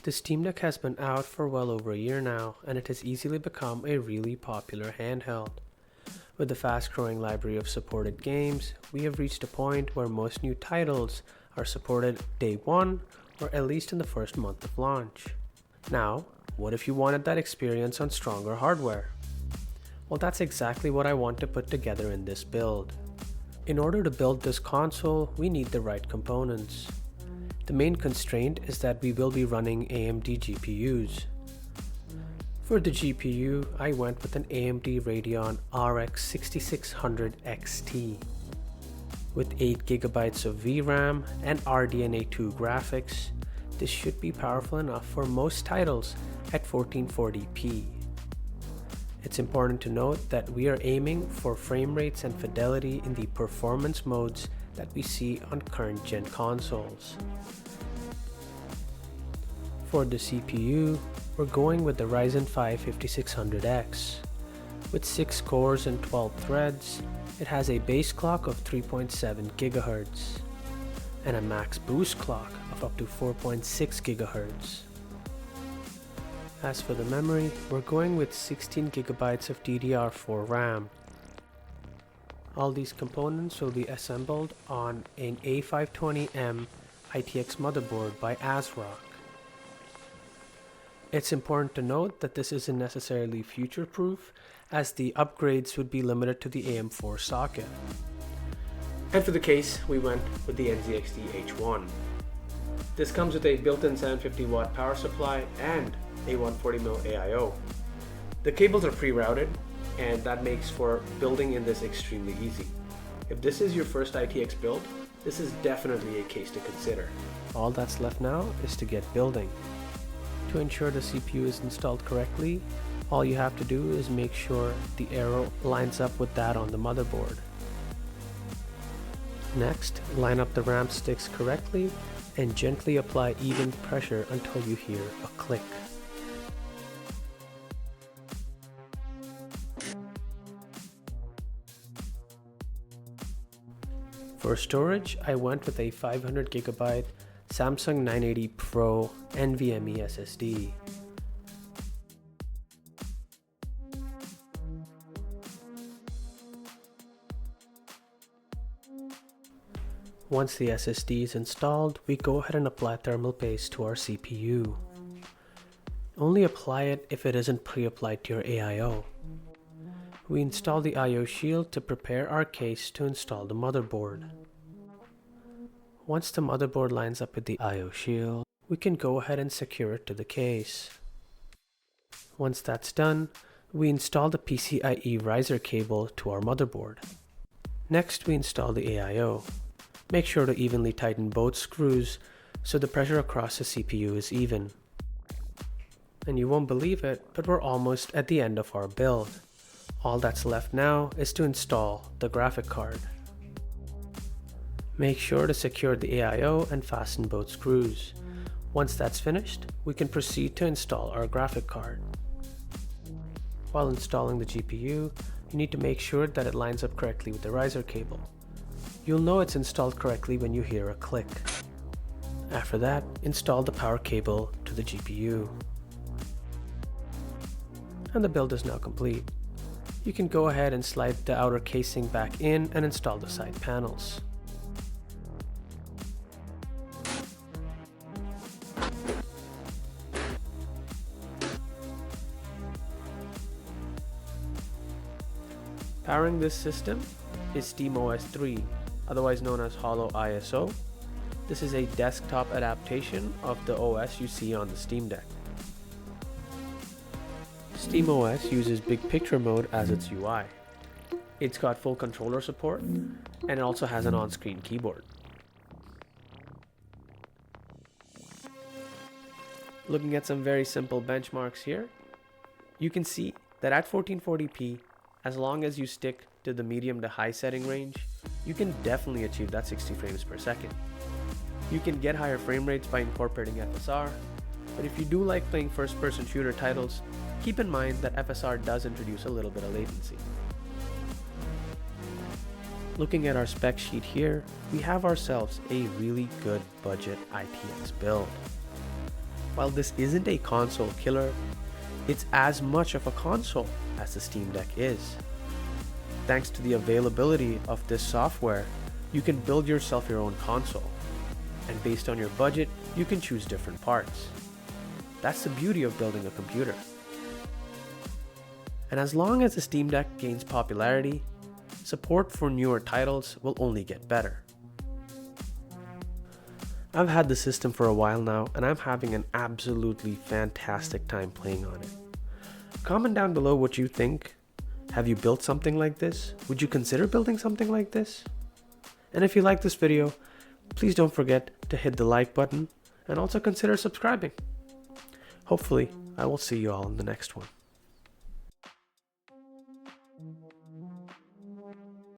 The Steam Deck has been out for well over a year now, and it has easily become a really popular handheld. With the fast-growing library of supported games, we have reached a point where most new titles are supported day one, or at least in the first month of launch. Now, what if you wanted that experience on stronger hardware? Well, that's exactly what I want to put together in this build. In order to build this console, we need the right components. The main constraint is that we will be running AMD GPUs. For the GPU, I went with an AMD Radeon RX6600XT. With 8GB of VRAM and RDNA 2 graphics, this should be powerful enough for most titles at 1440p. It's important to note that we are aiming for frame rates and fidelity in the performance modes that we see on current gen consoles. For the CPU, we're going with the Ryzen 5 5600X. With 6 cores and 12 threads, it has a base clock of 3.7 GHz and a max boost clock of up to 4.6 GHz. As for the memory, we're going with 16 GB of DDR4 RAM. All these components will be assembled on an A520M ITX motherboard by AsRock. It's important to note that this isn't necessarily future-proof, as the upgrades would be limited to the AM4 socket. And for the case, we went with the NZXT H1. This comes with a built-in 750-watt power supply and a 140mm AIO. The cables are pre-routed, and that makes for building in this extremely easy. If this is your first ITX build, this is definitely a case to consider. All that's left now is to get building. To ensure the CPU is installed correctly, all you have to do is make sure the arrow lines up with that on the motherboard. Next, line up the RAM sticks correctly and gently apply even pressure until you hear a click. For storage, I went with a 500GB Samsung 980 Pro nVMe SSD. Once the SSD is installed, we go ahead and apply thermal paste to our CPU. Only apply it if it isn't pre-applied to your AIO. We install the IO shield to prepare our case to install the motherboard. Once the motherboard lines up with the IO shield, we can go ahead and secure it to the case. Once that's done, we install the PCIe riser cable to our motherboard. Next, we install the AIO. Make sure to evenly tighten both screws so the pressure across the CPU is even. And you won't believe it, but we're almost at the end of our build. All that's left now is to install the graphic card. Make sure to secure the AIO and fasten both screws. Once that's finished, we can proceed to install our graphic card. While installing the GPU, you need to make sure that it lines up correctly with the riser cable. You'll know it's installed correctly when you hear a click. After that, install the power cable to the GPU. And the build is now complete. You can go ahead and slide the outer casing back in and install the side panels. Powering this system is SteamOS 3, otherwise known as HoloISO. This is a desktop adaptation of the OS you see on the Steam Deck. SteamOS uses Big Picture mode as its UI. It's got full controller support, and it also has an on-screen keyboard. Looking at some very simple benchmarks here, you can see that at 1440p, as long as you stick to the medium to high setting range, you can definitely achieve that 60 frames per second. You can get higher frame rates by incorporating FSR, but if you do like playing first-person shooter titles, keep in mind that FSR does introduce a little bit of latency. Looking at our spec sheet here, we have ourselves a really good budget ITX build. While this isn't a console killer, it's as much of a console as the Steam Deck is. Thanks to the availability of this software, you can build yourself your own console, and based on your budget, you can choose different parts. That's the beauty of building a computer. And as long as the Steam Deck gains popularity, support for newer titles will only get better. I've had the system for a while now, and I'm having an absolutely fantastic time playing on it. Comment down below what you think. Have you built something like this? Would you consider building something like this? And if you like this video, please don't forget to hit the like button and also consider subscribing. Hopefully, I will see you all in the next one.